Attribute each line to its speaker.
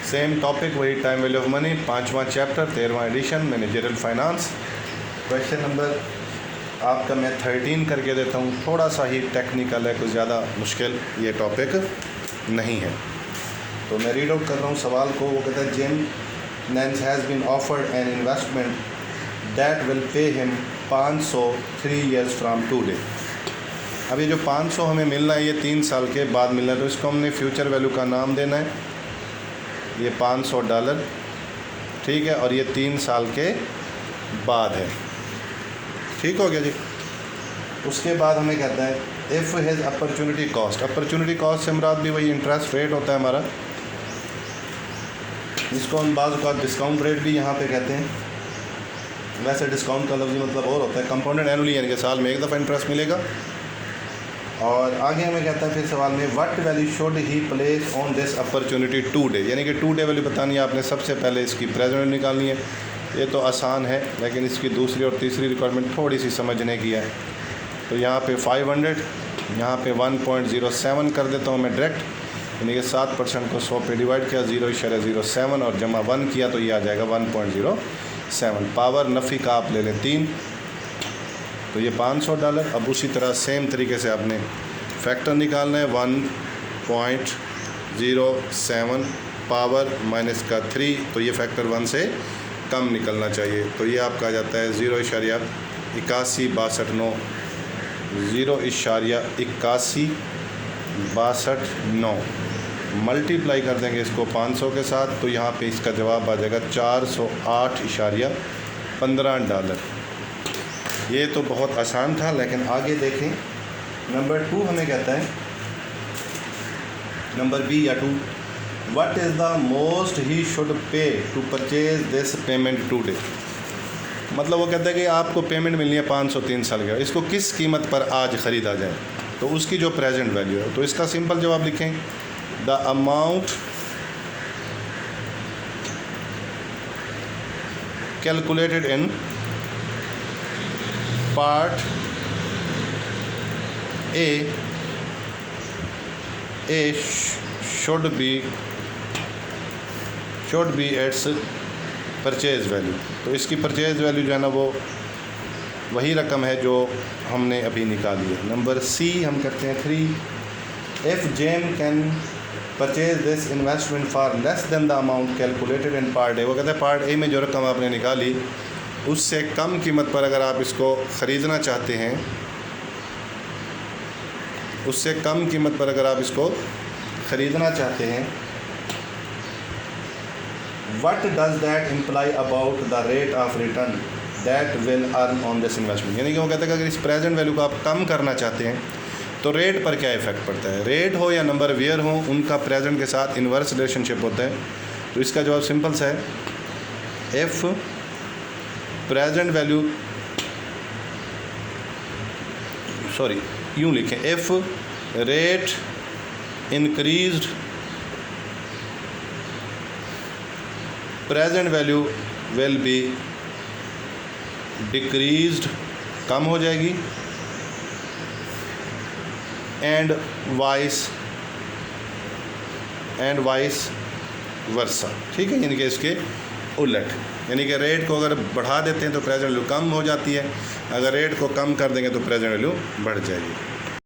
Speaker 1: Same topic, वही time value of money, 5वां chapter, 13वां edition, managerial finance. Question number आपका मैं 13 करके देता हूँ, थोड़ा सा ही टेक्निकल है, कुछ ज़्यादा मुश्किल ये टॉपिक नहीं है। तो मैं रीड आउट कर रहा हूँ सवाल को। वो कहता है Jim Nance has been offered an investment that will pay him 500 3 years from today. अब ये जो 500 हमें मिलना है ये 3 साल के बाद मिलना है, तो इसको हमने फ्यूचर वैल्यू का नाम देना है। ये $500, ठीक है, और ये 3 साल के बाद है, ठीक हो गया जी। उसके बाद हमें कहता है if his opportunity cost, opportunity cost से मुराद भी वही इंटरेस्ट रेट होता है हमारा, जिसको हम बाज़ का डिस्काउंट रेट भी यहाँ पे कहते हैं। वैसे डिस्काउंट का लफ्ज़ी मतलब और होता है, कंपाउंडेड एनुअली, यानी कि साल में एक दफ़ा इंटरेस्ट मिलेगा। और आगे हमें कहता है फिर सवाल में what value should he place on this opportunity today, यानी कि टुडे वैल्यू बतानी है आपने। सबसे पहले इसकी प्रेजेंट निकालनी है। ये तो आसान है, लेकिन इसकी दूसरी और तीसरी रिक्वायरमेंट थोड़ी सी समझने की है। तो यहाँ पे 500, यहाँ पे 1.07 कर देता हूँ मैं डायरेक्ट, यानी कि 7% को 100 पे डिवाइड किया, 0.07 और जमा 1 किया तो ये आ जाएगा 1.07। पावर नफ़ी का आप ले लें 3, तो ये $500। अब उसी तरह सेम तरीके से आपने फैक्टर निकालना है, 1.07 पावर माइनस का 3, तो ये फैक्टर 1 से कम निकलना चाहिए। तो ये आपका आ जाता है 0.8162 0.8162 मल्टीप्लाई कर देंगे इसको 500 के साथ, तो यहाँ पे इसका जवाब आ जाएगा $408.15। ये तो बहुत आसान था, लेकिन आगे देखें। नंबर 2 हमें कहता है, नंबर बी या 2, what is the most he should pay to purchase this payment today. मतलब वो कहता है कि आपको पेमेंट मिलनी है 500 3 साल के, इसको किस कीमत पर आज ख़रीदा जाए, तो उसकी जो प्रेजेंट वैल्यू है। तो इसका सिंपल जवाब लिखें, the amount calculated in part A should be its purchase value. तो इसकी परचेज वैल्यू जो है ना, वो वही रकम है जो हमने अभी निकाली है। नंबर सी हम करते हैं 3, if Jem can purchase this investment for less than the amount calculated in part A. वो कहते हैं पार्ट ए में जो रकम आपने निकाली उससे कम कीमत पर अगर आप इसको ख़रीदना चाहते हैं, उससे कम कीमत पर अगर आप इसको ख़रीदना चाहते हैं, what does that imply about the rate of return that will earn on this investment. यानी कि वो कहते हैं कि अगर इस प्रेजेंट वैल्यू को आप कम करना चाहते हैं तो रेट पर क्या इफ़ेक्ट पड़ता है। रेट हो या नंबर वियर हो, उनका प्रेजेंट के साथ इन्वर्स रिलेशनशिप होता है। तो इसका जवाब सिंपल सा है, इफ़ प्रेजेंट वैल्यू, सॉरी यूँ लिखें, if rate increased present value will be decreased, कम हो जाएगी, एंड वाइस वर्सा, ठीक है, यानी कि इसके उलट, यानी कि रेट को अगर बढ़ा देते हैं तो प्रेजेंट वैल्यू कम हो जाती है, अगर रेट को कम कर देंगे तो प्रेजेंट वैल्यू बढ़ जाएगी।